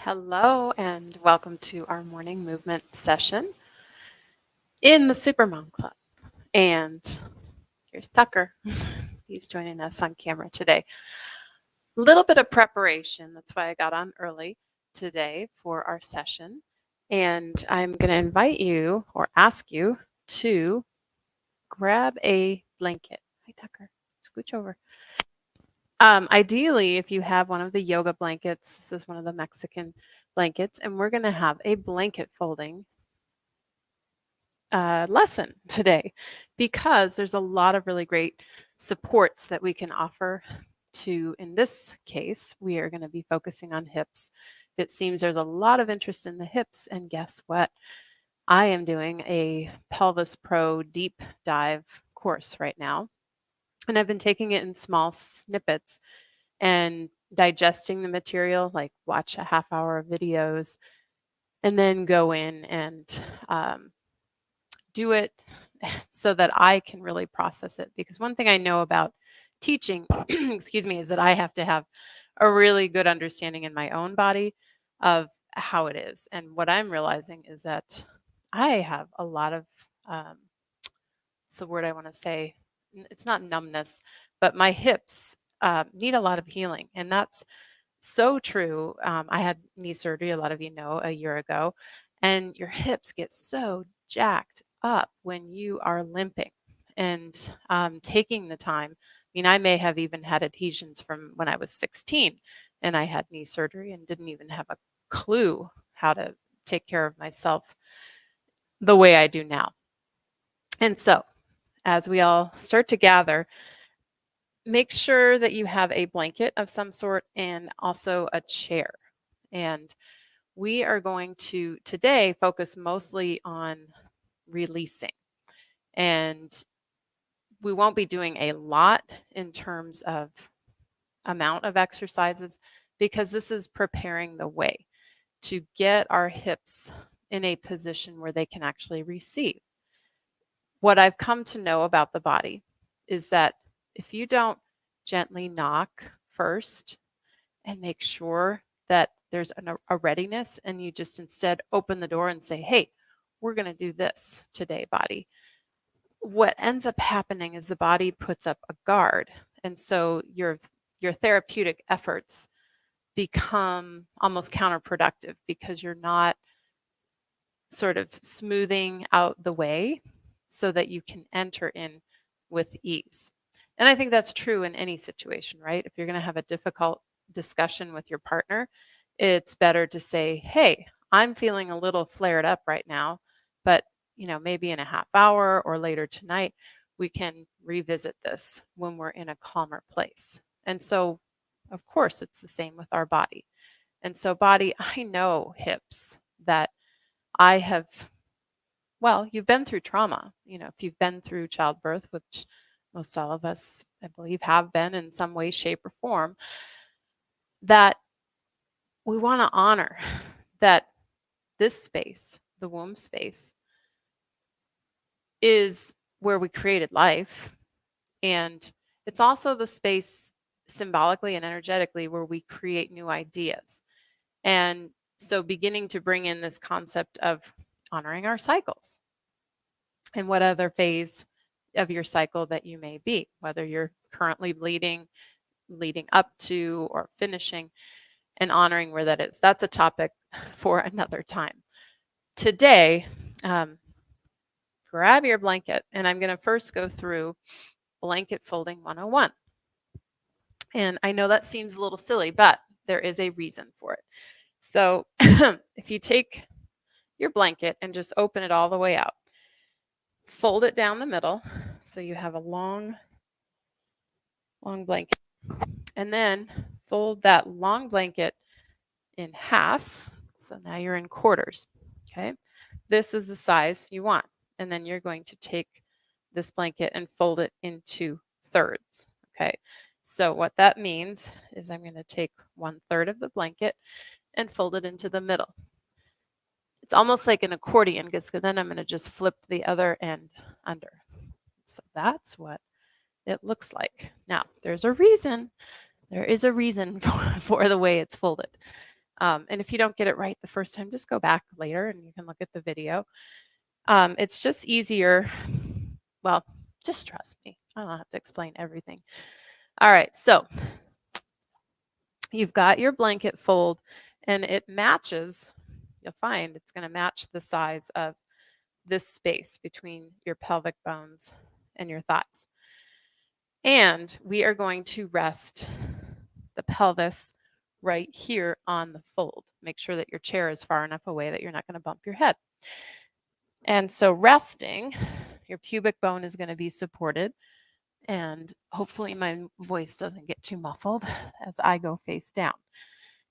Hello and welcome to our morning movement session in the Supermom Club. And here's Tucker. He's joining us on camera today. A little bit of preparation. That's why I got on early today for our session. And I'm going to invite you or ask you to grab a blanket. Hi, Tucker. Scooch over. Ideally, if you have one of the yoga blankets, this is one of the Mexican blankets, and we're going to have a blanket folding lesson today because there's a lot of really great supports that we can offer to, in this case, we are going to be focusing on hips. It seems there's a lot of interest in the hips, and guess what? I am doing a Pelvis Pro deep dive course right now, and I've been taking it in small snippets and digesting the material, like watch a half hour of videos and then go in and do it so that I can really process it. Because one thing I know about teaching, excuse me, is that I have to have a really good understanding in my own body of how it is. And what I'm realizing is that I have a lot of, what's the word I want to say? It's not numbness, but my hips need a lot of healing. And that's so true. I had knee surgery, a lot of you know, a year ago, and your hips get so jacked up when you are limping and taking the time. I mean, I may have even had adhesions from when I was 16 and I had knee surgery and didn't even have a clue how to take care of myself the way I do now. And so, as we all start to gather, make sure that you have a blanket of some sort and also a chair. And we are going to today focus mostly on releasing. And we won't be doing a lot in terms of amount of exercises because this is preparing the way to get our hips in a position where they can actually receive. What I've come to know about the body is that if you don't gently knock first and make sure that there's a readiness and you just instead open the door and say, hey, we're going to do this today, body. What ends up happening is the body puts up a guard. And so your therapeutic efforts become almost counterproductive because you're not sort of smoothing out the way so that you can enter in with ease. And I think that's true in any situation, right? If you're going to have a difficult discussion with your partner, it's better to say, hey, I'm feeling a little flared up right now, but maybe in a half hour or later tonight, we can revisit this when we're in a calmer place. And so, of course, it's the same with our body. And so body, I know hips that I have, well, you've been through trauma. If you've been through childbirth, which most all of us, I believe, have been in some way, shape, or form, that we want to honor that this space, the womb space, is where we created life. And it's also the space symbolically and energetically where we create new ideas. And so beginning to bring in this concept of honoring our cycles and what other phase of your cycle that you may be, whether you're currently bleeding, leading up to, or finishing, and honoring where that is. That's a topic for another time. Today, grab your blanket, and I'm going to first go through blanket folding 101. And I know that seems a little silly, but there is a reason for it. So if you take your blanket and just open it all the way out, fold it down the middle so you have a long blanket, and then fold that long blanket in half. So now you're in quarters. Okay, this is the size you want, and then you're going to take this blanket and fold it into thirds. Okay, so what that means is I'm going to take 1/3 of the blanket and fold it into the middle. It's almost like an accordion, because then I'm going to just flip the other end under. So that's what it looks like. Now, there's a reason. There is a reason for the way it's folded. And if you don't get it right the first time, just go back later and you can look at the video. It's just easier. Well, just trust me. I don't have to explain everything. All right, so you've got your blanket fold and it matches. You'll find it's going to match the size of this space between your pelvic bones and your thighs. And we are going to rest the pelvis right here on the fold. Make sure that your chair is far enough away that you're not going to bump your head. And so resting, your pubic bone is going to be supported. And hopefully my voice doesn't get too muffled as I go face down.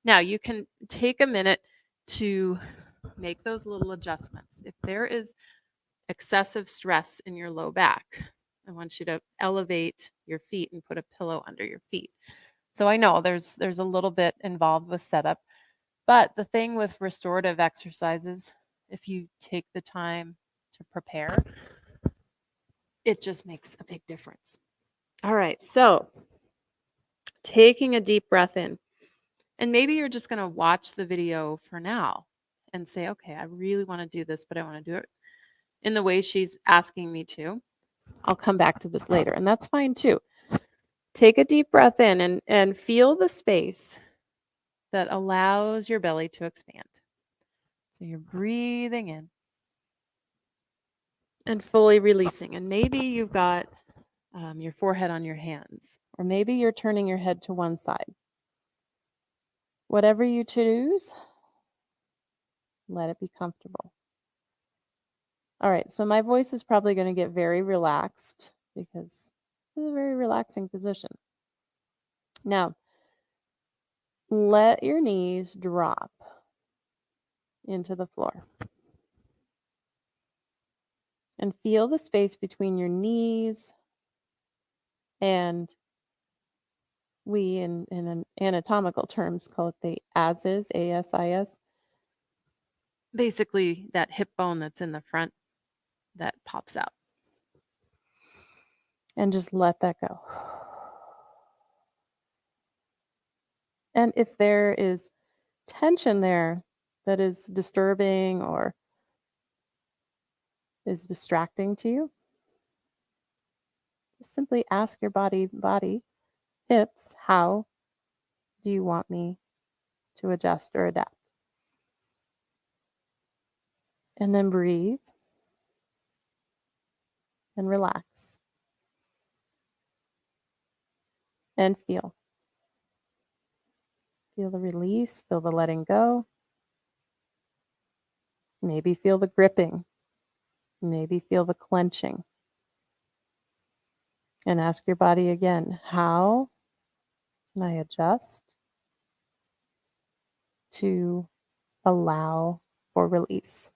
Now you can take a minute to make those little adjustments. If there is excessive stress in your low back, I want you to elevate your feet and put a pillow under your feet. So I know there's a little bit involved with setup, but the thing with restorative exercises, if you take the time to prepare, it just makes a big difference. All right, so taking a deep breath in, and maybe you're just going to watch the video for now and say, okay, I really want to do this, but I want to do it in the way she's asking me to. I'll come back to this later, and that's fine too. Take a deep breath in and feel the space that allows your belly to expand. So you're breathing in and fully releasing. And maybe you've got your forehead on your hands, or maybe you're turning your head to one side. Whatever you choose, let it be comfortable. All right, so my voice is probably going to get very relaxed because it's a very relaxing position. Now, let your knees drop into the floor. And feel the space between your knees and we, in an anatomical terms, call it the ASIS, ASIS. Basically, that hip bone that's in the front that pops out. And just let that go. And if there is tension there that is disturbing or is distracting to you, just simply ask your body, hips, how do you want me to adjust or adapt? And then breathe and relax and feel. Feel the release, feel the letting go. Maybe feel the gripping. Maybe feel the clenching. And ask your body again, how can I adjust to allow for release?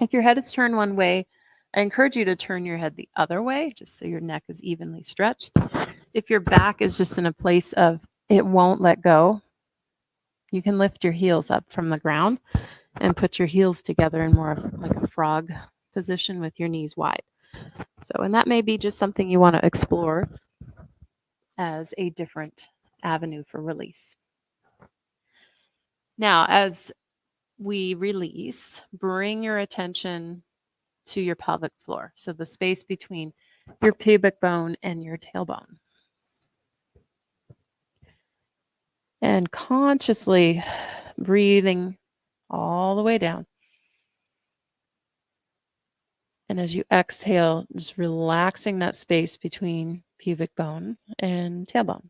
If your head is turned one way, I encourage you to turn your head the other way, just so your neck is evenly stretched. If your back is just in a place of it won't let go, you can lift your heels up from the ground and put your heels together in more of like a frog position with your knees wide. So, and that may be just something you want to explore as a different avenue for release. Now, as we release, bring your attention to your pelvic floor. So the space between your pubic bone and your tailbone. And consciously breathing all the way down. And as you exhale, just relaxing that space between pubic bone and tailbone.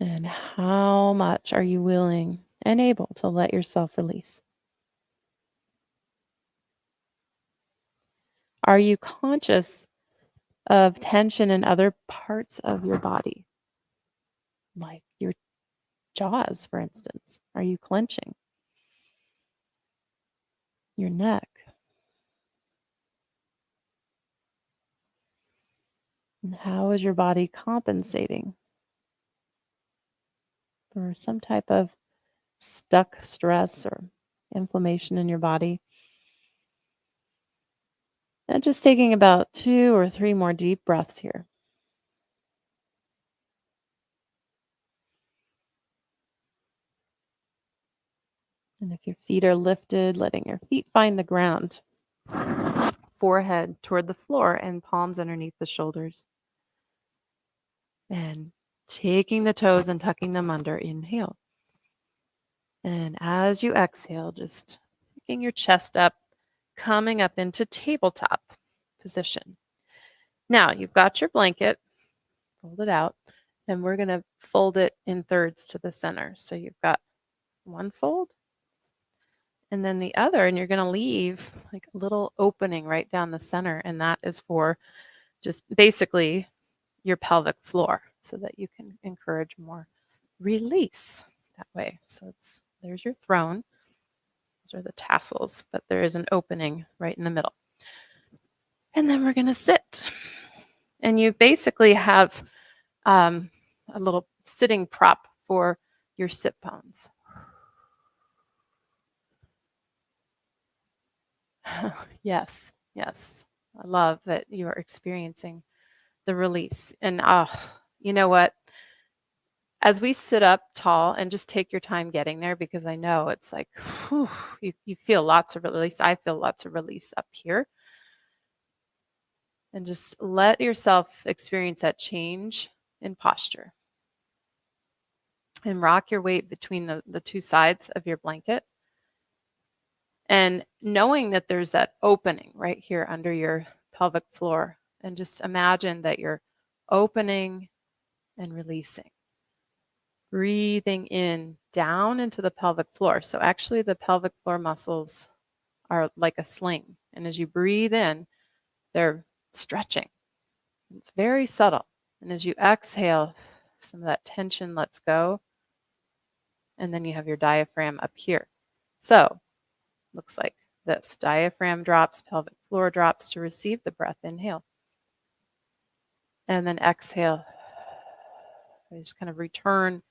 And how much are you willing and able to let yourself release? Are you conscious of tension in other parts of your body? Like your jaws, for instance. Are you clenching? Your neck. And how is your body compensating for some type of stuck stress or inflammation in your body? And just taking about 2 or 3 more deep breaths here. And if your feet are lifted, letting your feet find the ground. Forehead toward the floor and palms underneath the shoulders. And taking the toes and tucking them under. Inhale. And as you exhale, just picking your chest up, coming up into tabletop position. Now you've got your blanket, fold it out, and we're going to fold it in thirds to the center. So you've got one fold and then the other, and you're going to leave like a little opening right down the center. And that is for just basically your pelvic floor so that you can encourage more release that way. So there's your throne. Those are the tassels, but there is an opening right in the middle. And then we're going to sit. And you basically have a little sitting prop for your sit bones. Yes, yes. I love that you are experiencing the release. And you know what? As we sit up tall, and just take your time getting there, because I know it's like, whew, you feel lots of release. I feel lots of release up here. And just let yourself experience that change in posture. And rock your weight between the two sides of your blanket. And knowing that there's that opening right here under your pelvic floor. And just imagine that you're opening and releasing. Breathing in down into the pelvic floor. So actually the pelvic floor muscles are like a sling. And as you breathe in, they're stretching. It's very subtle. And as you exhale, some of that tension lets go. And then you have your diaphragm up here. So looks like this. Diaphragm drops, pelvic floor drops to receive the breath. Inhale. And then exhale. They just kind of return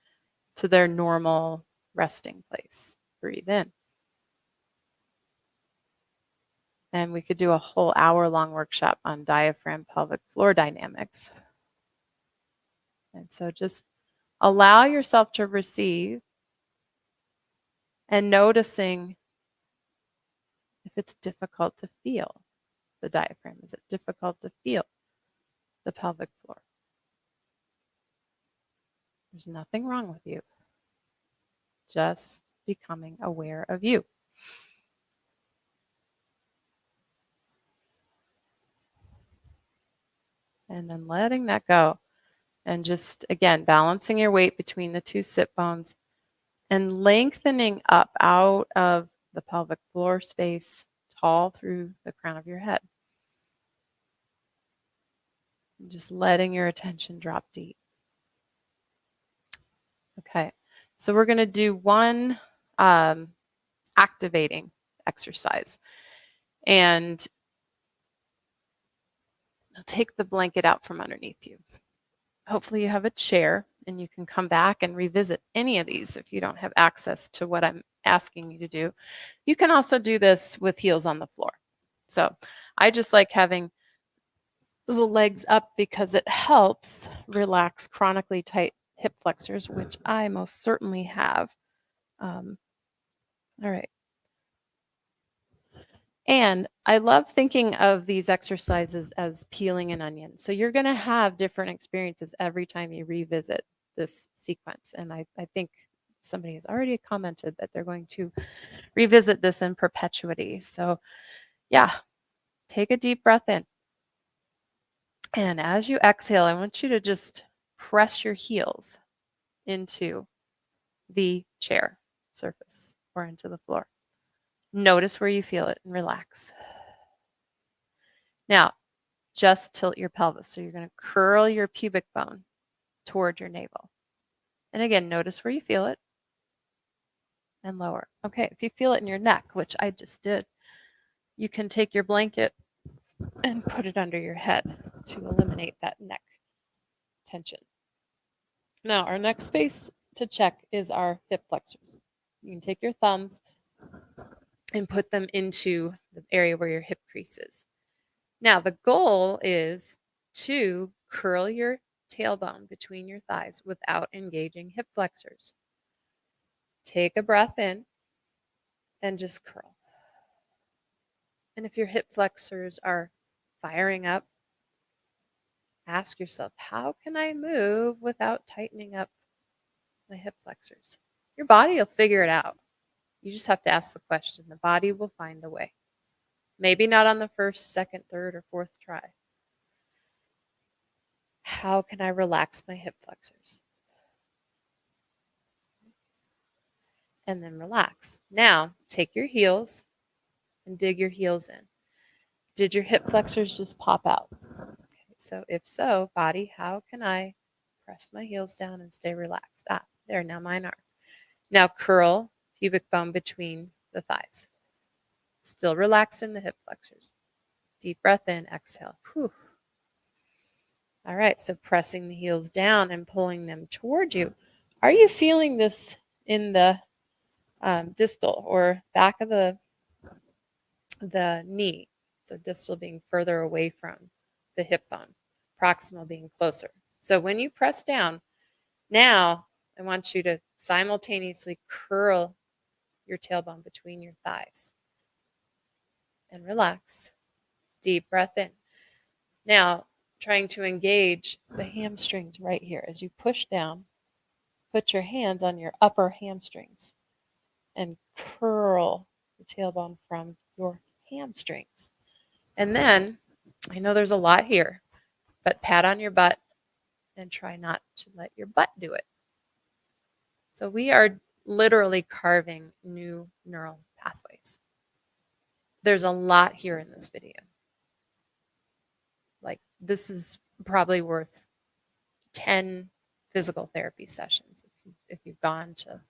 to their normal resting place. Breathe in. And we could do a whole hour-long workshop on diaphragm pelvic floor dynamics. And so just allow yourself to receive, and noticing if it's difficult to feel the diaphragm. Is it difficult to feel the pelvic floor? There's nothing wrong with you. Just becoming aware of you. And then letting that go. And just, again, balancing your weight between the two sit bones and lengthening up out of the pelvic floor space, tall through the crown of your head. And just letting your attention drop deep. Okay, so we're going to do one activating exercise. And take the blanket out from underneath you. Hopefully you have a chair and you can come back and revisit any of these if you don't have access to what I'm asking you to do. You can also do this with heels on the floor. So I just like having the legs up because it helps relax chronically tight hip flexors, which I most certainly have. All right. And I love thinking of these exercises as peeling an onion. So you're going to have different experiences every time you revisit this sequence. And I think somebody has already commented that they're going to revisit this in perpetuity. So yeah, take a deep breath in. And as you exhale, I want you to just press your heels into the chair surface or into the floor. Notice where you feel it and relax. Now, just tilt your pelvis. So you're going to curl your pubic bone toward your navel. And again, notice where you feel it and lower. Okay, if you feel it in your neck, which I just did, you can take your blanket and put it under your head to eliminate that neck tension. Now, our next space to check is our hip flexors. You can take your thumbs and put them into the area where your hip crease is. Now, the goal is to curl your tailbone between your thighs without engaging hip flexors. Take a breath in and just curl. And if your hip flexors are firing up, ask yourself, how can I move without tightening up my hip flexors? Your body will figure it out. You just have to ask the question. The body will find a way. Maybe not on the first, second, third, or fourth try. How can I relax my hip flexors? And then relax. Now, take your heels and dig your heels in. Did your hip flexors just pop out? Okay, so if so, body, how can I press my heels down and stay relaxed? There, now mine are. Now curl pubic bone between the thighs. Still relaxed in the hip flexors. Deep breath in, exhale. Whew. All right, so pressing the heels down and pulling them toward you. Are you feeling this in the distal or back of the knee? So distal being further away from the hip bone, proximal being closer. So when you press down, now I want you to simultaneously curl your tailbone between your thighs and relax. Deep breath in. Now, trying to engage the hamstrings right here. As you push down, put your hands on your upper hamstrings and curl the tailbone from your hamstrings. And then, I know there's a lot here, but pat on your butt and try not to let your butt do it. So we are literally carving new neural pathways. There's a lot here in this video. Like, this is probably worth 10 physical therapy sessions if you've gone to.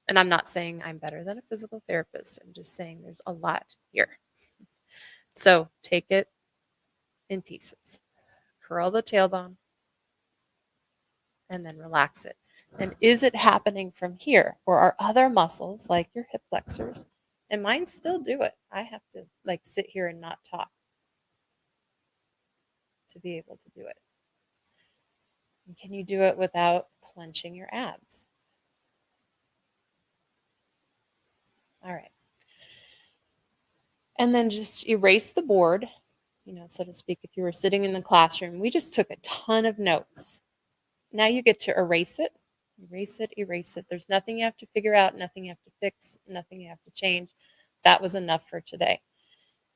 And I'm not saying I'm better than a physical therapist. I'm just saying there's a lot here. So take it in pieces. Curl the tailbone and then relax it. And is it happening from here? Or are other muscles like your hip flexors? And mine still do it. I have to sit here and not talk to be able to do it. And can you do it without clenching your abs? All right. And then just erase the board, so to speak. If you were sitting in the classroom, we just took a ton of notes. Now you get to erase it. Erase it, erase it. There's nothing you have to figure out, nothing you have to fix, nothing you have to change. That was enough for today.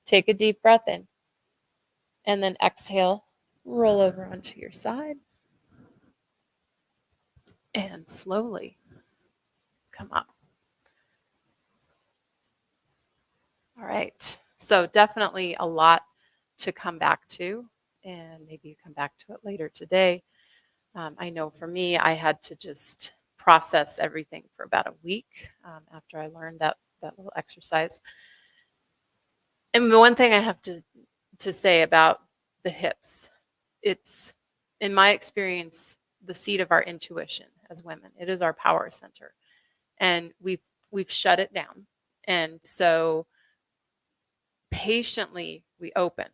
Take a deep breath in. And then exhale, roll over onto your side. And slowly come up. All right. So definitely a lot to come back to. And maybe you come back to it later today. I know for me, I had to just process everything for about a week after I learned that little exercise. And the one thing I have to say about the hips, it's, in my experience, the seat of our intuition as women. It is our power center. And we've shut it down. And so patiently we open.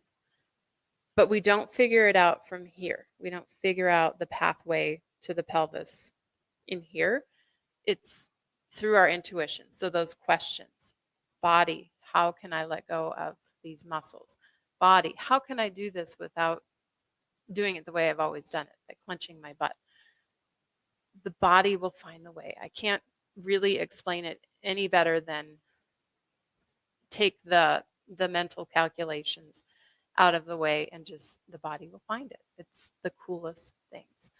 But we don't figure it out from here. We don't figure out the pathway to the pelvis in here. It's through our intuition. So those questions. Body, how can I let go of these muscles? Body, how can I do this without doing it the way I've always done it, by clenching my butt? The body will find the way. I can't really explain it any better than take the mental calculations out of the way and just the body will find it. It's the coolest things.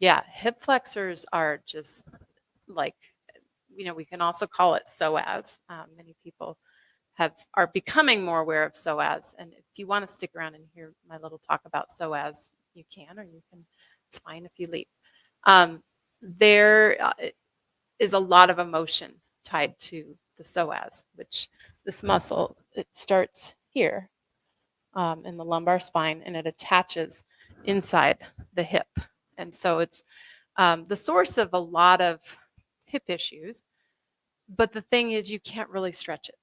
Hip flexors are just we can also call it psoas. Many people are becoming more aware of psoas. And if you want to stick around and hear my little talk about psoas, you can, or you can, it's fine if you leave. There is a lot of emotion tied to the psoas, which this muscle, it starts here in the lumbar spine, and it attaches inside the hip. And so it's the source of a lot of hip issues. But the thing is, you can't really stretch it.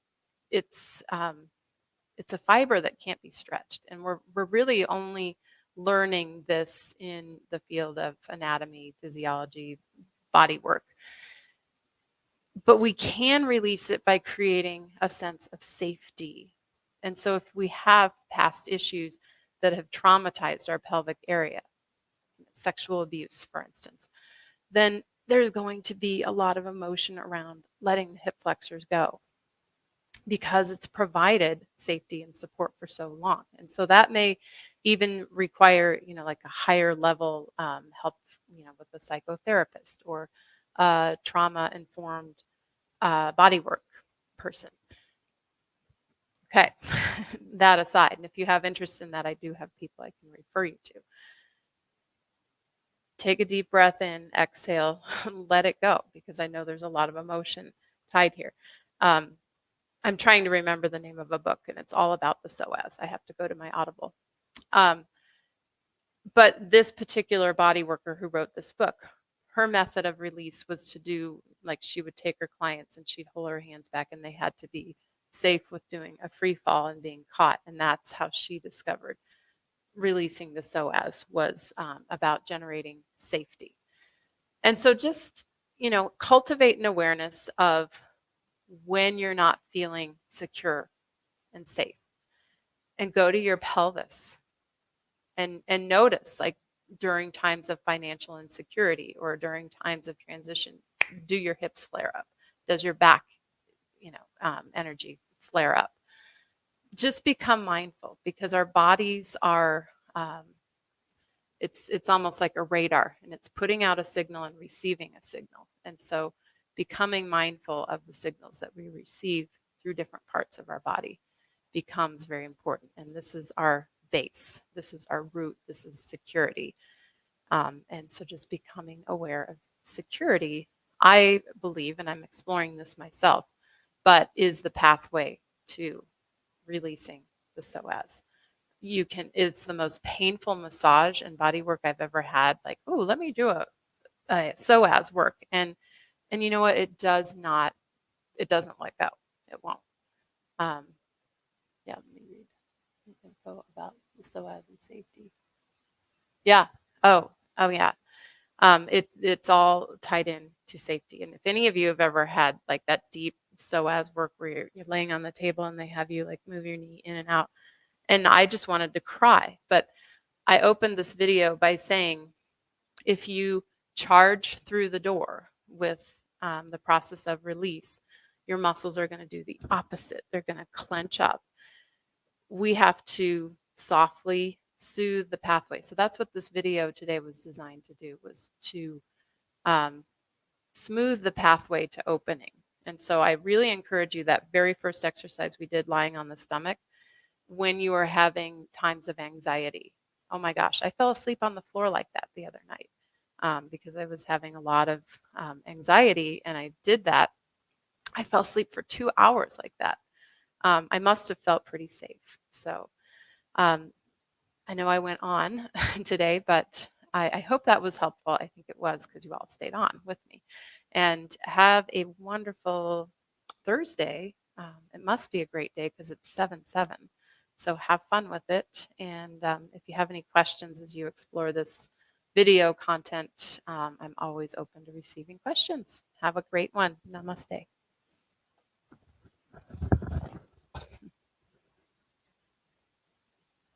It's a fiber that can't be stretched. And we're really only learning this in the field of anatomy, physiology, body work. But we can release it by creating a sense of safety. And so if we have past issues that have traumatized our pelvic area, sexual abuse, for instance, then there's going to be a lot of emotion around letting the hip flexors go because it's provided safety and support for so long. And so that may even require, like a higher level help, with a psychotherapist or a trauma-informed bodywork person. Okay, that aside, and if you have interest in that, I do have people I can refer you to. Take a deep breath in, exhale, let it go, because I know there's a lot of emotion tied here. I'm trying to remember the name of a book, and it's all about the psoas. I have to go to my Audible. But this particular body worker who wrote this book, her method of release was to do, like, she would take her clients and she'd hold her hands back, and they had to be safe with doing a free fall and being caught. And that's how she discovered releasing the psoas was about generating safety. And so just, cultivate an awareness of when you're not feeling secure and safe, and go to your pelvis and notice, like, during times of financial insecurity or during times of transition, do your hips flare up? Does your back, energy flare up? Just become mindful, because our bodies are, it's almost like a radar, and it's putting out a signal and receiving a signal. And so becoming mindful of the signals that we receive through different parts of our body becomes very important. And this is our base. This is our root. This is security. And so just becoming aware of security, I believe, and I'm exploring this myself, but is the pathway to releasing the psoas. It's the most painful massage and body work I've ever had. Like, oh, let me do a psoas work. And you know what? It doesn't let go. It won't. Yeah, let me read info about the psoas and safety. Yeah. Oh yeah. It's all tied in to safety. And if any of you have ever had like that deep psoas work where you're laying on the table and they have you like move your knee in and out, and I just wanted to cry. But I opened this video by saying, if you charge through the door with the process of release, your muscles are going to do the opposite. They're going to clench up. We have to softly soothe the pathway. So that's what this video today was designed to do, was to smooth the pathway to opening. And so I really encourage you, that very first exercise we did lying on the stomach, when you are having times of anxiety. Oh my gosh, I fell asleep on the floor like that the other night because I was having a lot of anxiety, and I did that. I fell asleep for 2 hours like that. I must have felt pretty safe. So I know I went on today, but I hope that was helpful. I think it was, because you all stayed on with me. And have a wonderful Thursday. It must be a great day because it's 7/7. So have fun with it. And if you have any questions as you explore this video content, I'm always open to receiving questions. Have a great one. Namaste.